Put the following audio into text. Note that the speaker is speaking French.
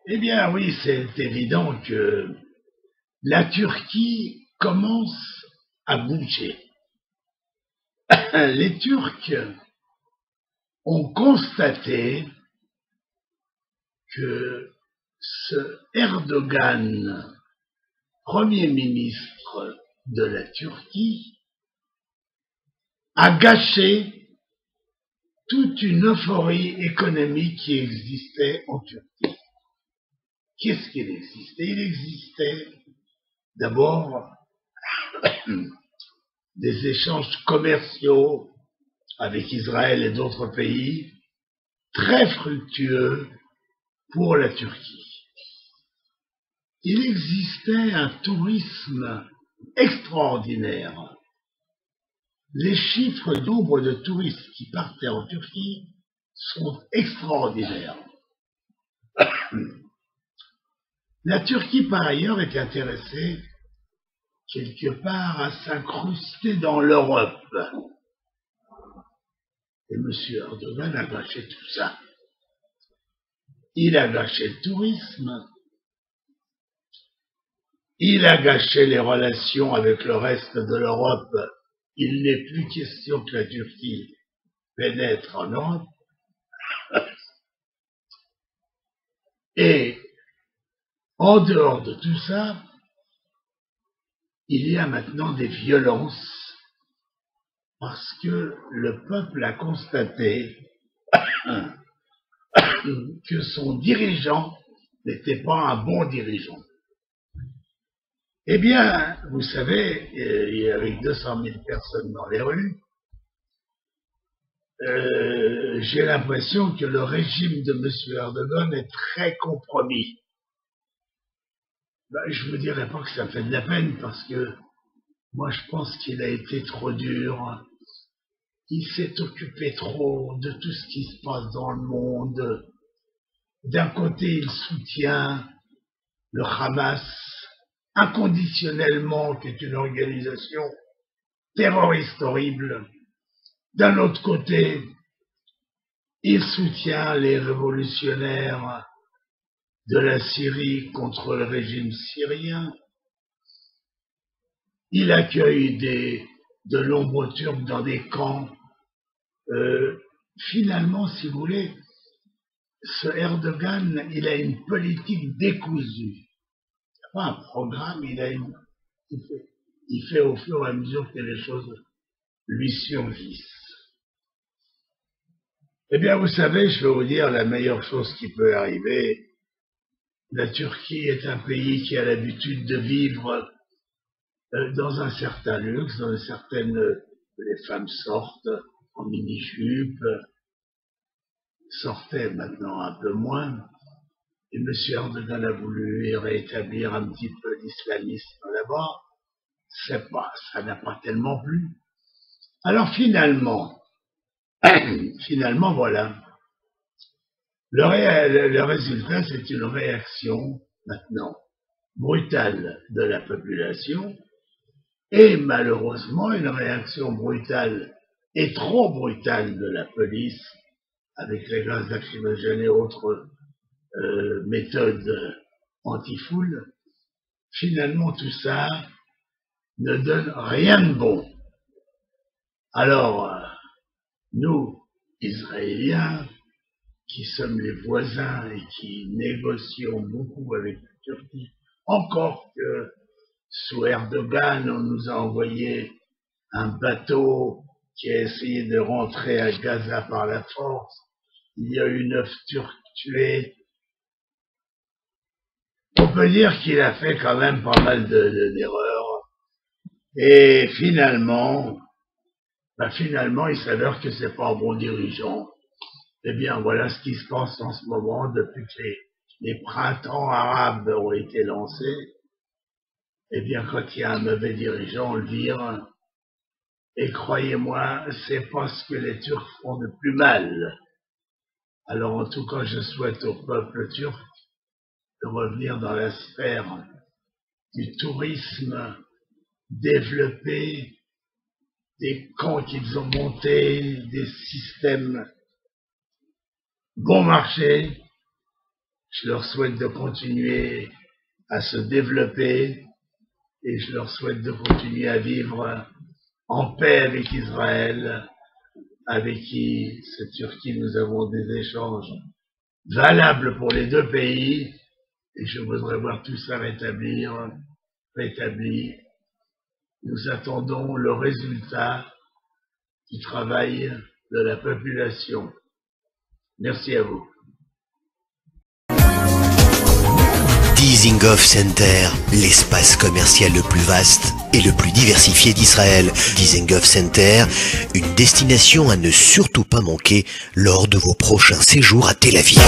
Eh bien oui, c'est évident que la Turquie commence à bouger. Les Turcs ont constaté que ce Erdogan, Premier ministre de la Turquie, a gâché toute une euphorie économique qui existait en Turquie. Qu'est-ce qu'il existait? Il existait d'abord des échanges commerciaux avec Israël et d'autres pays très fructueux pour la Turquie. Il existait un tourisme extraordinaire. Les chiffres du nombre de touristes qui partaient en Turquie sont extraordinaires. La Turquie, par ailleurs, est intéressée quelque part à s'incruster dans l'Europe. Et M. Erdogan a gâché tout ça. Il a gâché le tourisme, il a gâché les relations avec le reste de l'Europe. Il n'est plus question que la Turquie pénètre en Europe. Et en dehors de tout ça, il y a maintenant des violences parce que le peuple a constaté que son dirigeant n'était pas un bon dirigeant. Eh bien, vous savez, avec 200 000 personnes dans les rues, j'ai l'impression que le régime de M. Erdogan est très compromis. Je ne vous dirais pas que ça fait de la peine parce que moi je pense qu'il a été trop dur. Il s'est occupé trop de tout ce qui se passe dans le monde. D'un côté, il soutient le Hamas inconditionnellement, qui est une organisation terroriste horrible. D'un autre côté, il soutient les révolutionnaires de la Syrie contre le régime syrien. Il accueille de nombreux Turcs dans des camps. Finalement, si vous voulez, ce Erdogan, il a une politique décousue. Il n'a pas un programme, il fait au fur et à mesure que les choses lui surgissent. Eh bien, vous savez, je vais vous dire la meilleure chose qui peut arriver. La Turquie est un pays qui a l'habitude de vivre dans un certain luxe, dans une certaine... les femmes sortent en mini-jupe, sortaient maintenant un peu moins, et M. Erdogan a voulu rétablir un petit peu l'islamisme là-bas. Ça n'a pas tellement plu. Alors finalement, voilà, le résultat, c'est une réaction maintenant brutale de la population et malheureusement une réaction brutale et trop brutale de la police avec les gaz lacrymogènes et autres méthodes anti-foule. Finalement, tout ça ne donne rien de bon. Alors, nous, Israéliens, qui sommes les voisins et qui négocions beaucoup avec la Turquie, encore que sous Erdogan, on nous a envoyé un bateau qui a essayé de rentrer à Gaza par la force. Il y a eu 9 Turcs tués. On peut dire qu'il a fait quand même pas mal d'erreurs. Et finalement, il s'avère que c'est pas un bon dirigeant. Eh bien, voilà ce qui se passe en ce moment depuis que les printemps arabes ont été lancés. Eh bien, quand il y a un mauvais dirigeant, on le vire. Et croyez-moi, c'est pas ce que les Turcs font de plus mal. Alors, en tout cas, je souhaite au peuple turc de revenir dans la sphère du tourisme développé, des camps qu'ils ont montés, des systèmes bon marché. Je leur souhaite de continuer à se développer et je leur souhaite de continuer à vivre en paix avec Israël, avec qui, cette Turquie, nous avons des échanges valables pour les deux pays et je voudrais voir tout ça rétabli. Nous attendons le résultat du travail de la population. Merci à vous. Dizengoff Center, l'espace commercial le plus vaste et le plus diversifié d'Israël. Dizengoff Center, une destination à ne surtout pas manquer lors de vos prochains séjours à Tel Aviv.